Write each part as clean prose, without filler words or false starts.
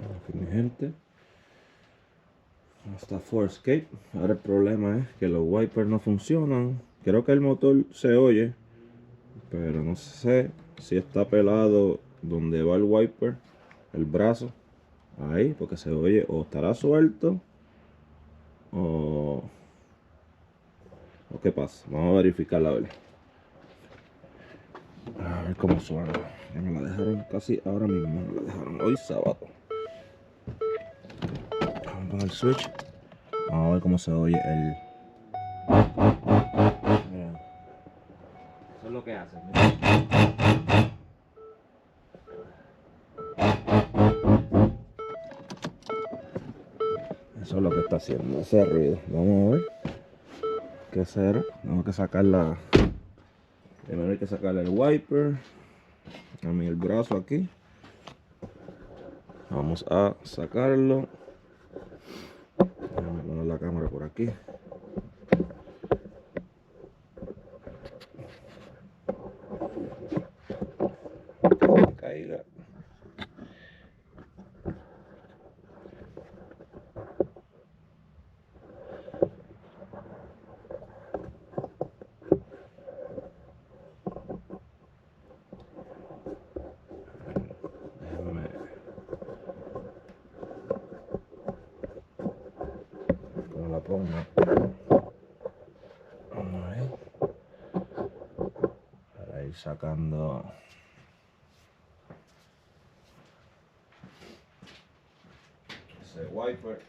Aquí mi gente. Está Forescape. Ahora el problema es que los wipers no funcionan. Creo que el motor se oye, pero no sé si está pelado donde va el wiper, el brazo. Ahí, porque se oye o estará suelto o qué pasa. Vamos a verificar la verdad. A ver cómo suena. Me la dejaron casi ahora mismo. Me la dejaron hoy sábado. Vamos a poner el switch. Vamos a ver cómo se oye el... Mira. Eso es lo que hace. Mira. Eso es lo que está haciendo, ese ruido. Vamos a ver qué será. Tengo que sacarla. Primero hay que sacarle el wiper. A mí el brazo aquí. Vamos a sacarlo. Vamos a poner la cámara por aquí. Que caiga. Déjame. Como la pongo. Ahí. Para ir sacando. Ese wiper.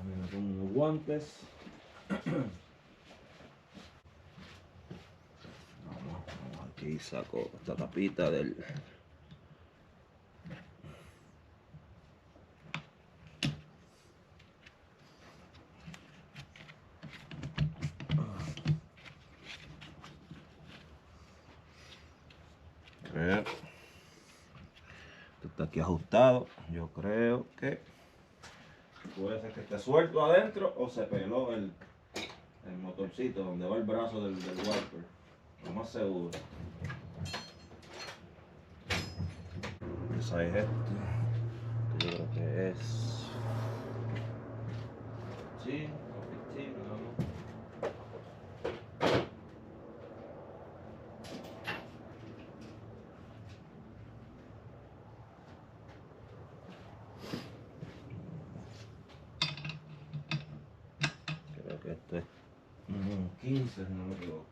Me pongo unos guantes. Vamos aquí, saco esta tapita del... Creo. Esto está aquí ajustado. Yo creo que puede ser que esté suelto adentro o se peló el motorcito donde va el brazo del wiper. Lo más seguro. Esa es esto. Yo creo que es... Sí, vamos. Creo que esto es 15, si no me equivoco.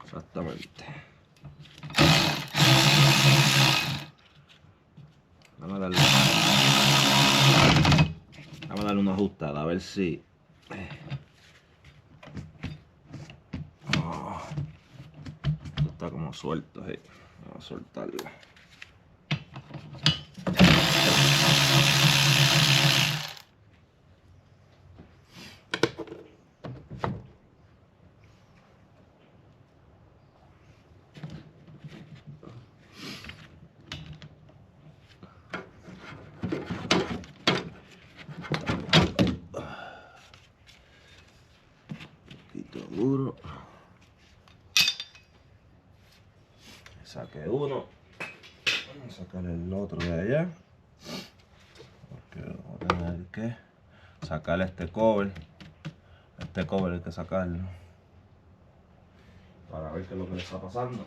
Exactamente. Vamos a darle una ajustada a ver si... Esto está como suelto ahí. Vamos a soltarlo. Duro. Saqué uno. Vamos a sacar el otro de allá. Porque voy a tener que sacar este cover. Este cover hay que sacarlo. Para ver qué es lo que le está pasando.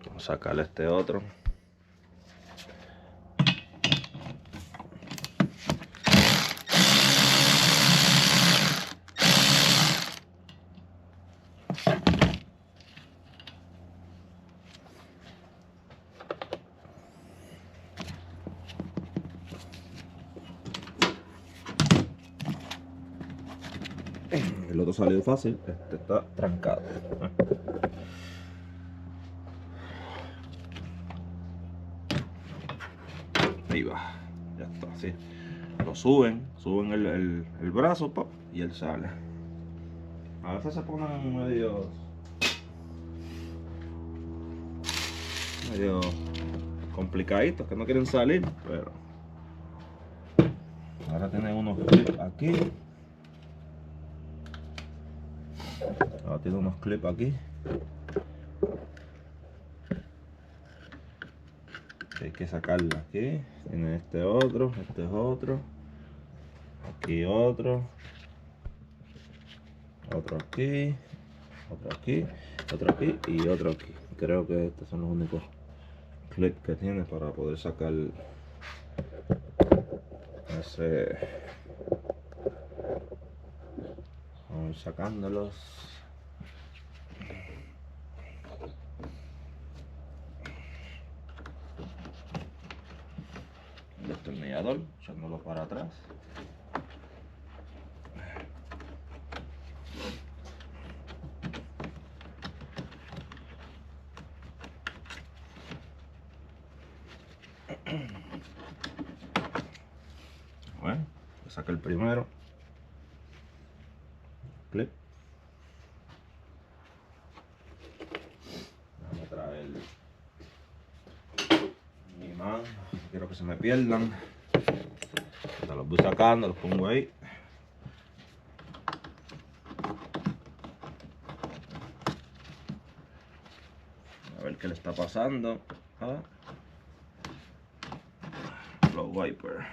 Vamos a sacarle este otro. El otro otro salió fácil, este está trancado. Ahí va, ya está, así. Lo suben el brazo, pop, y él sale. A veces se ponen medio complicaditos, que no quieren salir, pero ahora tienen unos clips aquí. Ahora tiene unos clips aquí. Hay que sacarlo aquí. Tiene este es otro. Aquí otro. Otro aquí. Otro aquí. Otro aquí y otro aquí. Creo que estos son los únicos clips que tiene para poder sacar ese. Vamos a ir sacándolos. El destornillador, echándolo para atrás. Bueno, saca el primero clip. Vamos a traer mi imán, no quiero que se me pierdan. Ya los voy sacando, los pongo ahí. A ver qué le está pasando a los wipers.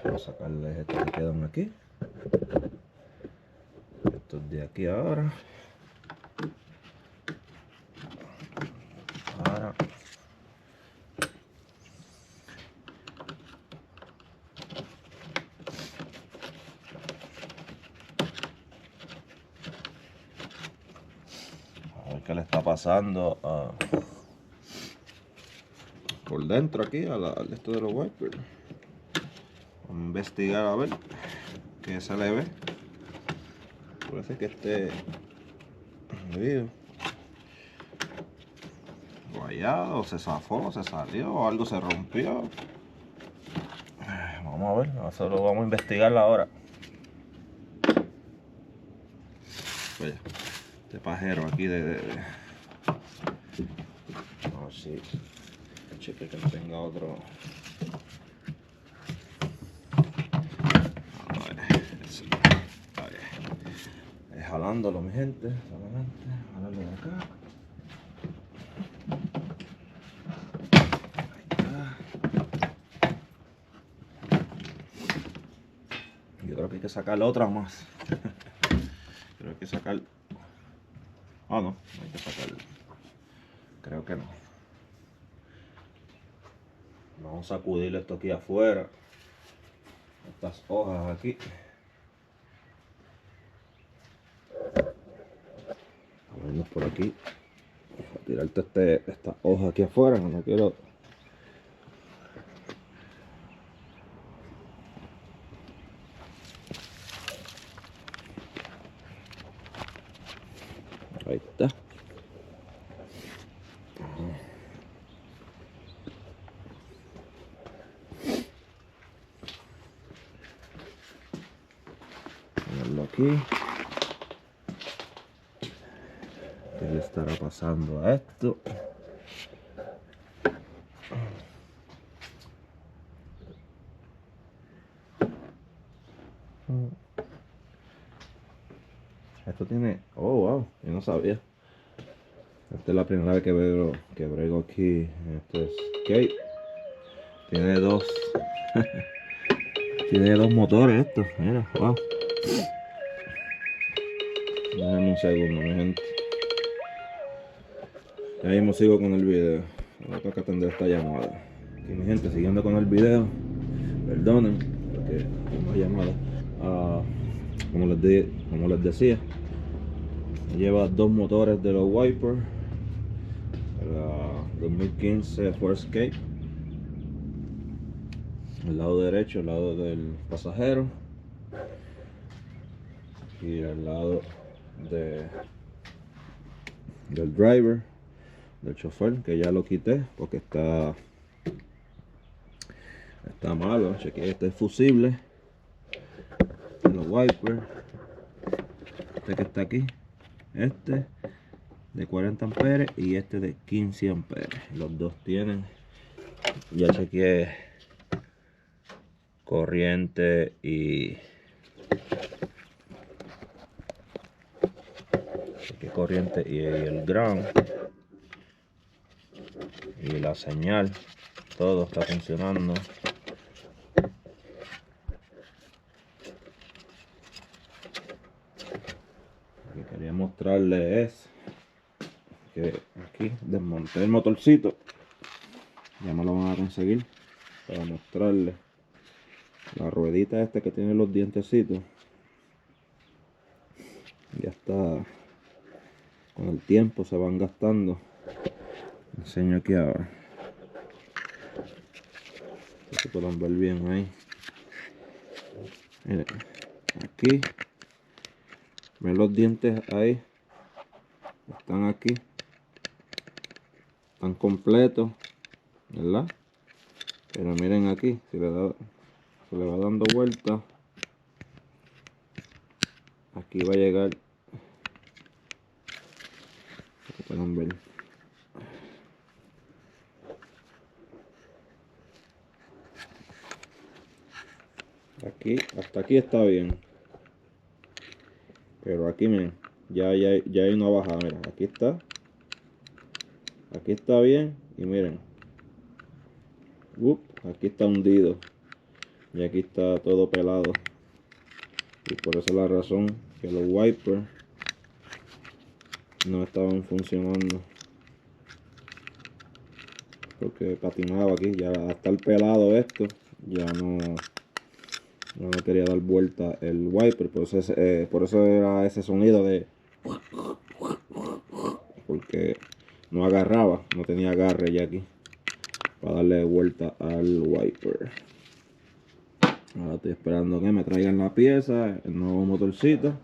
Vamos a sacarles estos que quedan aquí. Estos de aquí ahora. Ahora. A ver qué le está pasando por dentro aquí al esto de los wipers. Vamos a investigar a ver qué se le ve. Parece que esté guayado, se zafó, se salió, algo se rompió. Vamos a ver, eso lo vamos a investigar ahora. Oye, este pajero aquí a ver si cheque que no tenga otro. Jalándolo, mi gente, solamente jalarlo de acá. Ahí está. Yo creo que hay que sacar otra más. Creo que hay que sacar. Ah, no, no hay que sacar. Creo que no. Vamos a sacudir esto aquí afuera. Estas hojas aquí. Vamos por aquí. A tirarte esta hoja aquí afuera, no quiero. Ahí está. Ponerlo aquí. ¿Qué le estará pasando a esto? Esto tiene. Oh, wow, yo no sabía. Esta es la primera vez que brego aquí en este skate. Tiene dos. Tiene dos motores esto. Mira, wow. Déjame un segundo, mi gente. Ya mismo sigo con el video. Ahora toca atender esta llamada. Aquí, mi gente, siguiendo con el video. Perdonen, porque hay más llamadas. Como les decía, lleva dos motores de los wipers. La 2015 Ford Escape. El lado derecho, el lado del pasajero. Y el lado del driver, del chofer, que ya lo quité porque está malo. Chequeé este fusible, los wipers, este que está aquí, este de 40 amperes y este de 15 amperes. Los dos tienen, ya chequeé corriente y el ground y la señal, todo está funcionando. Lo que quería mostrarles es que aquí desmonté el motorcito, ya me lo van a conseguir para mostrarles la ruedita esta que tiene los dientecitos. Ya está, con el tiempo se van gastando. Enseño aquí ahora, se pueden ver bien ahí. Miren, aquí ven los dientes ahí, están aquí, están completos, ¿verdad? Pero miren aquí, se le va dando vuelta, aquí va a llegar, se pueden ver. Aquí, hasta aquí está bien, pero aquí miren, ya hay una bajada. Mira, aquí está bien, y miren, aquí está hundido y aquí está todo pelado, y por esa es la razón que los wipers no estaban funcionando, porque patinaba aquí. Ya hasta el pelado esto ya no quería dar vuelta el wiper, por eso era ese sonido de, porque no agarraba, no tenía agarre ya aquí para darle vuelta al wiper. Ahora estoy esperando que me traigan la pieza, el nuevo motorcito,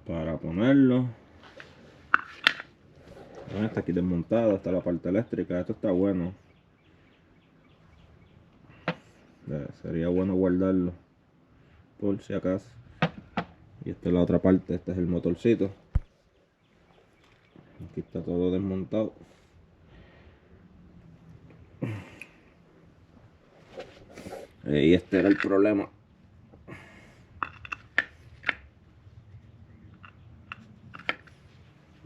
para ponerlo. Está aquí desmontado, está la parte eléctrica. Esto está bueno, sería bueno guardarlo por si acaso. Y esta es la otra parte, este es el motorcito. Aquí está todo desmontado. Y este era el problema.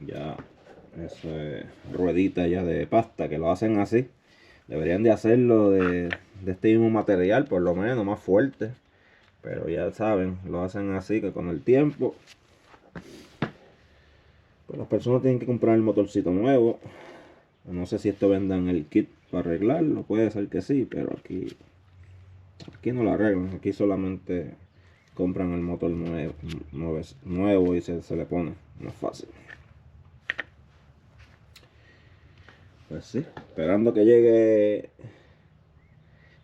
Ya, eso es ruedita ya de pasta, que lo hacen así. Deberían de hacerlo de este mismo material, por lo menos más fuerte. Pero ya saben, lo hacen así, que con el tiempo pues las personas tienen que comprar el motorcito nuevo. No sé si esto vendan el kit para arreglarlo, puede ser que sí, pero aquí no lo arreglan. Aquí solamente compran el motor nuevo y se le pone. No es fácil. Pues sí, esperando que llegue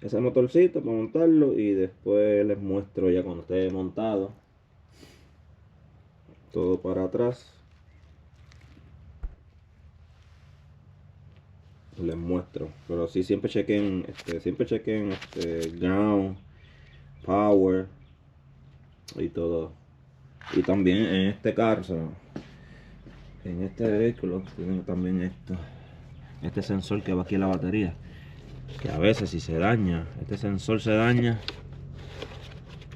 ese motorcito para montarlo, y después les muestro ya cuando esté montado todo para atrás. Les muestro, pero sí, siempre chequen ground, power y todo. Y también en este carro, en este vehículo, tienen también este sensor que va aquí en la batería, que a veces si se daña, este sensor se daña,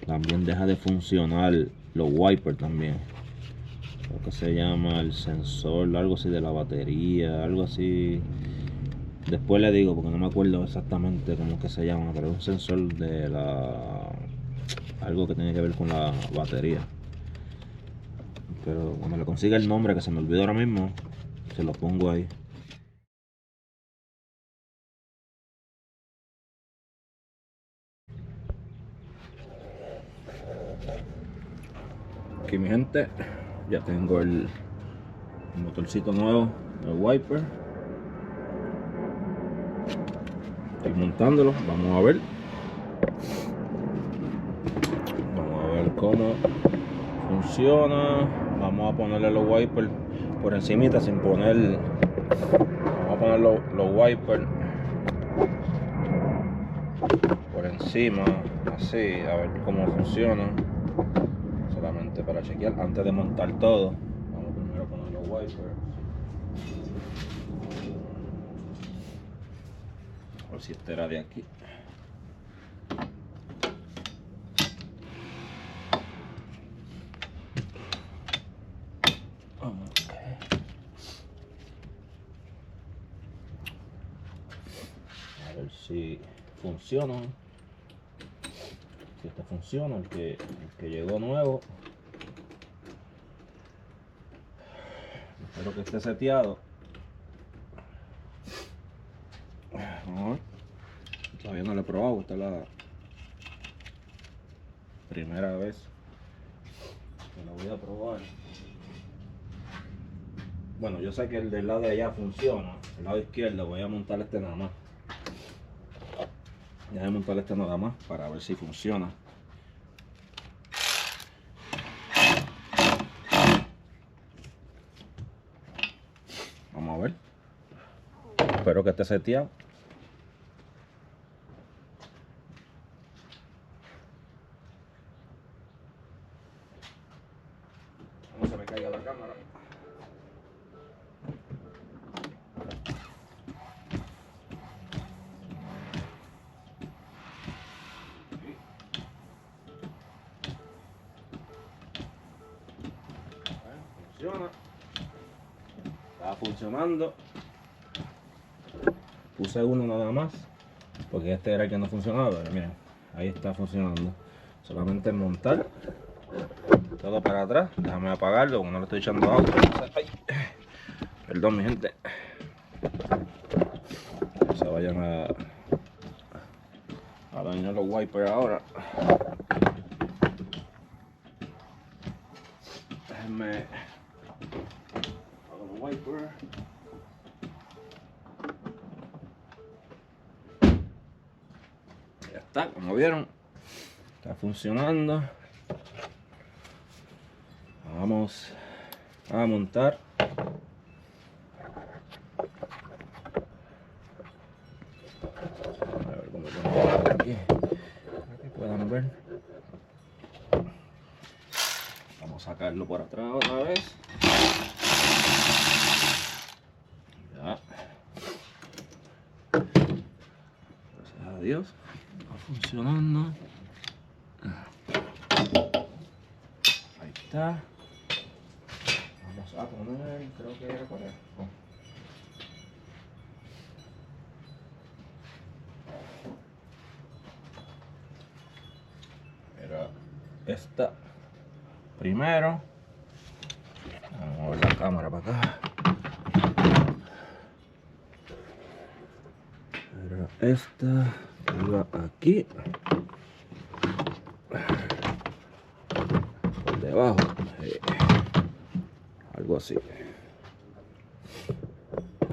también deja de funcionar los wipers también. Creo que se llama el sensor, algo así de la batería, algo así. Después le digo porque no me acuerdo exactamente cómo que se llama, pero es un sensor de algo que tiene que ver con la batería. Pero cuando le consiga el nombre, que se me olvidó ahora mismo, se lo pongo ahí. Aquí mi gente, ya tengo el motorcito nuevo, el wiper. Estoy montándolo, vamos a ver. Vamos a ver cómo funciona. Vamos a ponerle los wipers por encimita sin poner. Vamos a poner los wipers por encima, así, a ver cómo funciona. Solamente para chequear antes de montar todo. Vamos primero a poner los wipers. A ver si este era de aquí. A ver si funciona. Si este funciona, el que llegó nuevo. Espero que esté seteado. Vamos a ver. Todavía no lo he probado, esta es la primera vez que lo voy a probar. Bueno, yo sé que el del lado de allá funciona. El lado izquierdo voy a montar este nada más. Voy a montar este nada más para ver si funciona. Vamos a ver. Espero que esté seteado. No se me caiga la cámara. Funciona. Está funcionando. Puse uno nada más porque este era el que no funcionaba, pero miren, ahí está funcionando. Solamente montar todo para atrás. Déjame apagarlo porque no le estoy echando agua. Ay, perdón mi gente. No se vayan a dañar los wipers ahora. Déjenme apagar los wipers. Ya está, como vieron, está funcionando. Vamos a montar. A ver cómo ponemos aquí, para que puedan ver. Vamos a sacarlo por atrás otra vez. Ya. Gracias a Dios, está funcionando. Ahí está. Vamos a poner, creo que era por ahí. Era esta primero. Vamos a ver la cámara para acá. Era esta que iba aquí. Por debajo. Algo así.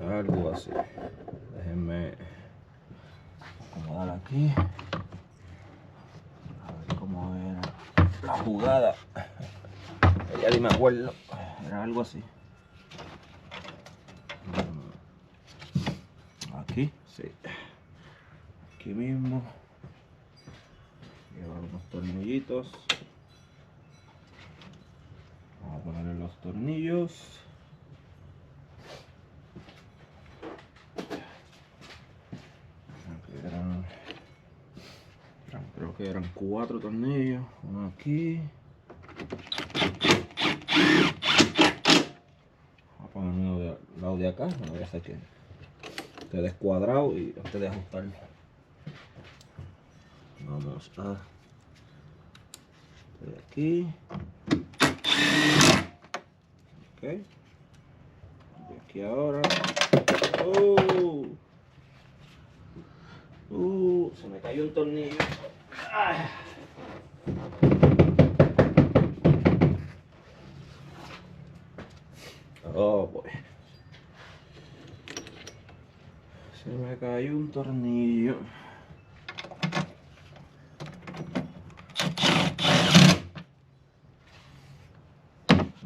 Algo así. Déjenme acomodar aquí. A ver cómo era la jugada. Ya ni me acuerdo. Era algo así. Aquí, sí. Aquí mismo. Llevar unos tornillitos. Vamos a ponerle los tornillos. Creo que eran 4 tornillos. Uno aquí. Vamos a poner uno del lado de acá. No voy a hacer que esté descuadrado y antes de ajustarlo. Vamos a de aquí. Ok. De aquí ahora. Se me cayó un tornillo. Oh, pues. Se me cayó un tornillo.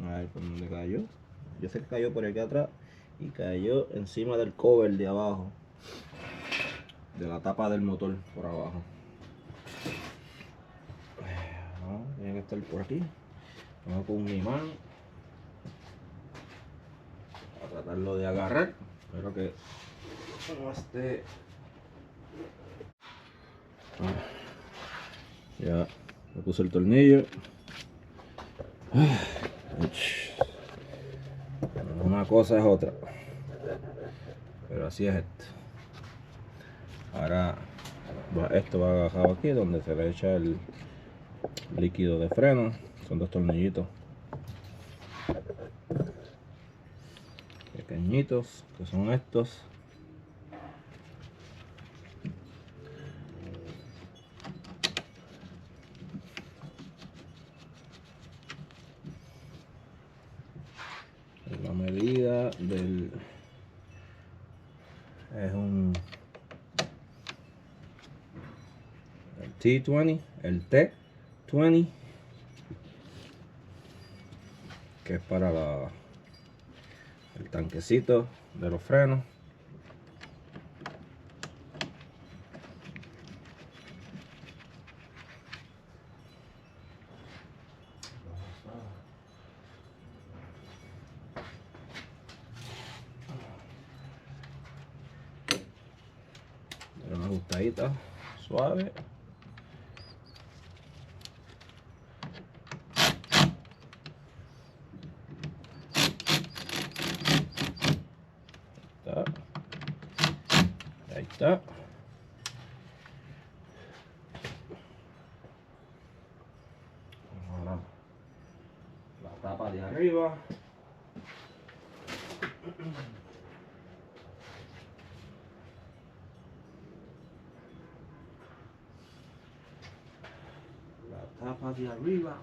A ver por dónde cayó. Yo sé que cayó por aquí atrás y cayó encima del cover de abajo, de la tapa del motor por abajo. No, tiene que estar por aquí. Vamos con un imán a tratarlo de agarrar. Espero que no esté. Ya le puse el tornillo. Una cosa es otra, pero así es esto. Ahora esto va agajado aquí donde se le echa el líquido de freno. Son dos tornillitos pequeñitos que son estos. La medida del es un T20, el T20, que es para el tanquecito de los frenos. Una ajustadita suave. Ahí está. Ahora la tapa de arriba. La tapa de arriba.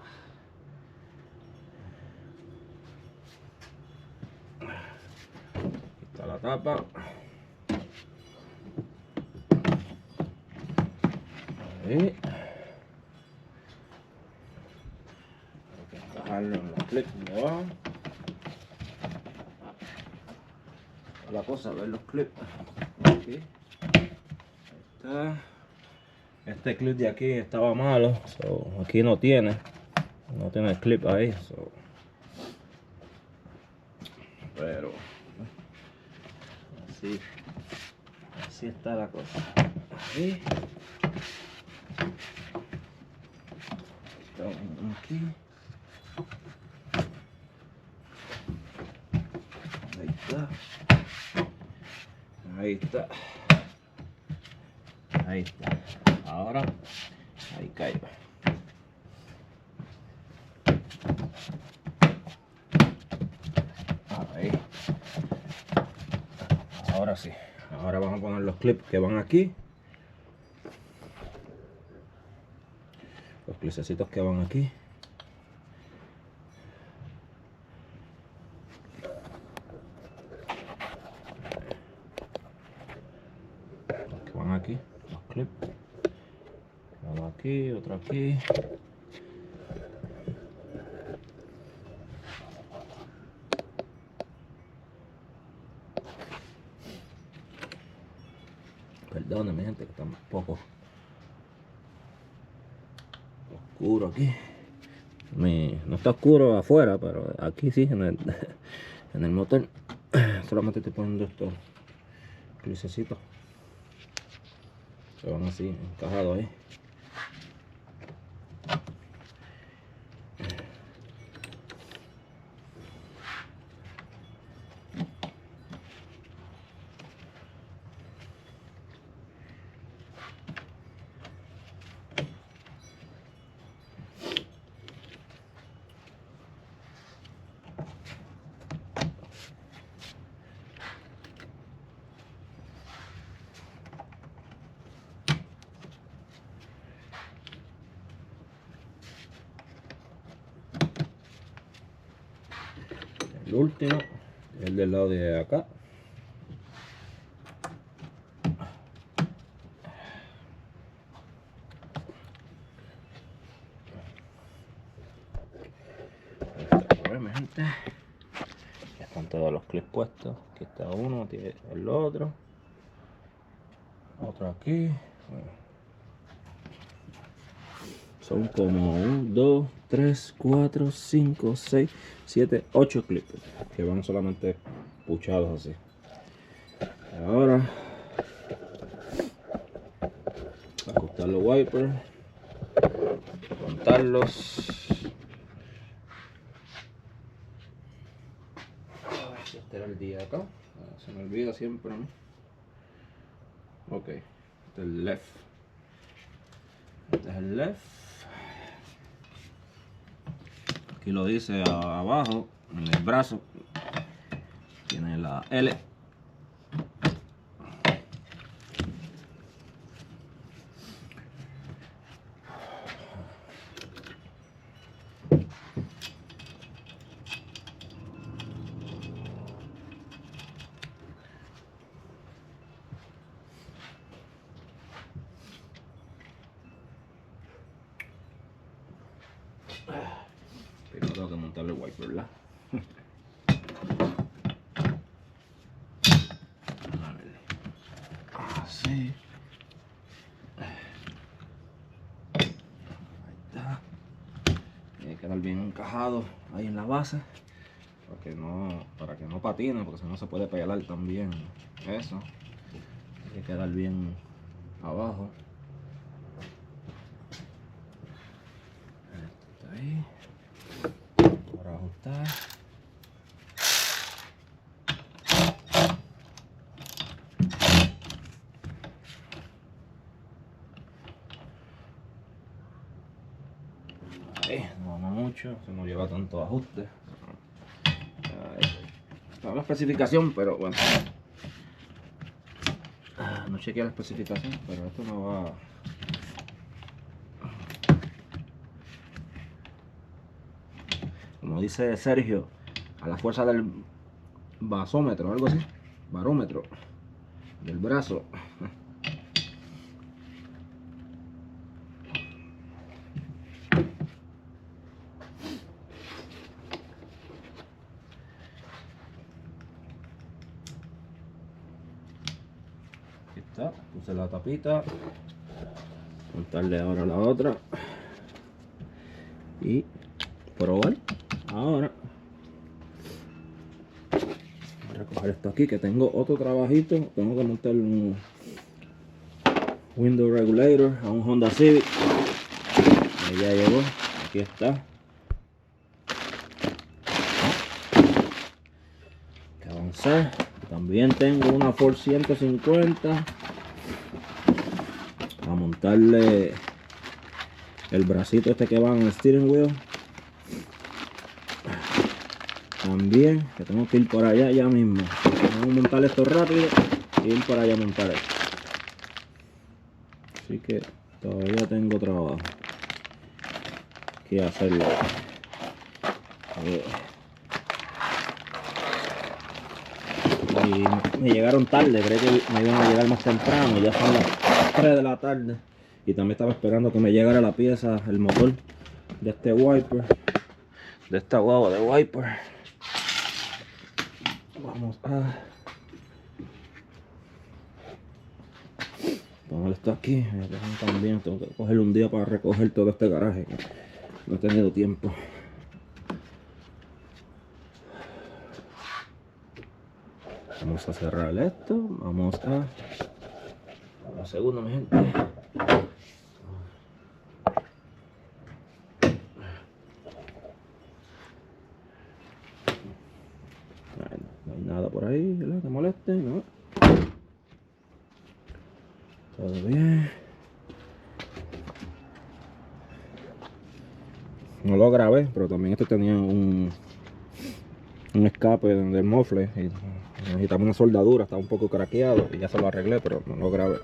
Aquí está la tapa. Ahí. Hay que encajarlo en los clips de abajo. La cosa, ver los clips. Aquí. Ahí está. Este clip de aquí estaba malo, so, aquí no tiene el clip ahí, so. Pero así está la cosa. Ahí. Aquí. Ahí está. Ahí está. Ahí está. Ahora, ahí caigo. Ahí. Ahora sí. Ahora vamos a poner los clips que van aquí. Los clicecitos que van aquí. Los que van aquí. Los clips. Uno aquí, otro aquí. Perdónenme, gente, que está un poco oscuro aquí. No está oscuro afuera, pero aquí sí, en el motor. Solamente estoy poniendo estos clicecitos. Se van así, encajados ahí. El último, el del lado de acá. Mi gente, ya están todos los clips puestos. Aquí está uno, tiene el otro aquí. Son como 1, 2, 3, 4, 5, 6, 7, 8 clips que van solamente puchados así. Ahora ajustar los wipers, montarlos. Este era el día acá, se me olvida siempre, ¿no? Ok, este es el left. Este es el left. Aquí lo dice abajo, en el brazo. Tiene la L. Primero tengo que montarle el wiper, ¿verdad? Así. Ahí está. Tiene que quedar bien encajado ahí en la base. Para que no patine, porque si no se puede pegar también eso. Tiene que quedar bien abajo. Está ahí. Para ajustar. No mucho, se no lleva tanto ajuste. Está la especificación, pero bueno. No chequeé la especificación, pero esto no va. Como dice Sergio, a la fuerza del basómetro, algo así, barómetro del brazo. Aquí está, puse la tapita, montarle ahora la otra y probar. Ahora voy a recoger esto aquí, que tengo otro trabajito. Tengo que montar un window regulator a un Honda Civic. Ahí ya llegó, aquí está. Hay que avanzar. También tengo una Ford 150 a montarle el bracito este que va en el steering wheel. También que tengo que ir por allá ya mismo. Vamos a montar esto rápido y ir para allá a montar esto. Así que todavía tengo trabajo que hacerlo. Y me llegaron tarde, creí que me iban a llegar más temprano, ya son las 3 de la tarde. Y también estaba esperando que me llegara la pieza, el motor de este wiper, de esta guagua de wiper. Vamos a poner esto aquí. También tengo que coger un día para recoger todo este garaje, no he tenido tiempo. Vamos a cerrar esto. Vamos a un segundo, mi gente. No hay nada por ahí, ¿verdad? Que moleste, ¿no? Todo bien. No lo grabé, pero también esto tenía un escape del mofle y necesitaba una soldadura, estaba un poco craqueado y ya se lo arreglé, pero no lo grabé.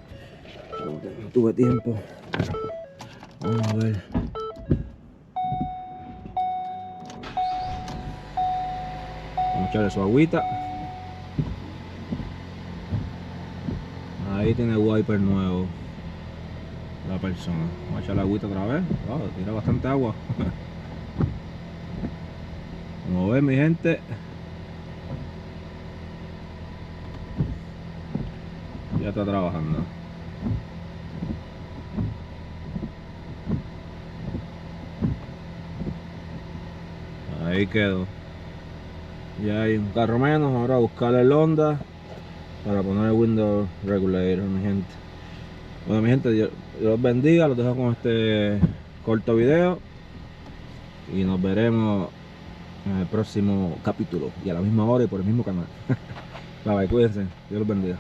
No tuve tiempo. Vamos a ver. a echarle su agüita. Ahí tiene el wiper nuevo la persona. Vamos a echarle agüita otra vez. Wow, tira bastante agua. Como ven, mi gente, ya está trabajando. Ahí quedó. Ya hay un carro menos. Ahora a buscarle el Honda para poner el window regulator, mi gente. Bueno, mi gente, Dios los bendiga. Los dejo con este corto video y nos veremos en el próximo capítulo y a la misma hora y por el mismo canal. Bye bye, cuídense. Dios los bendiga.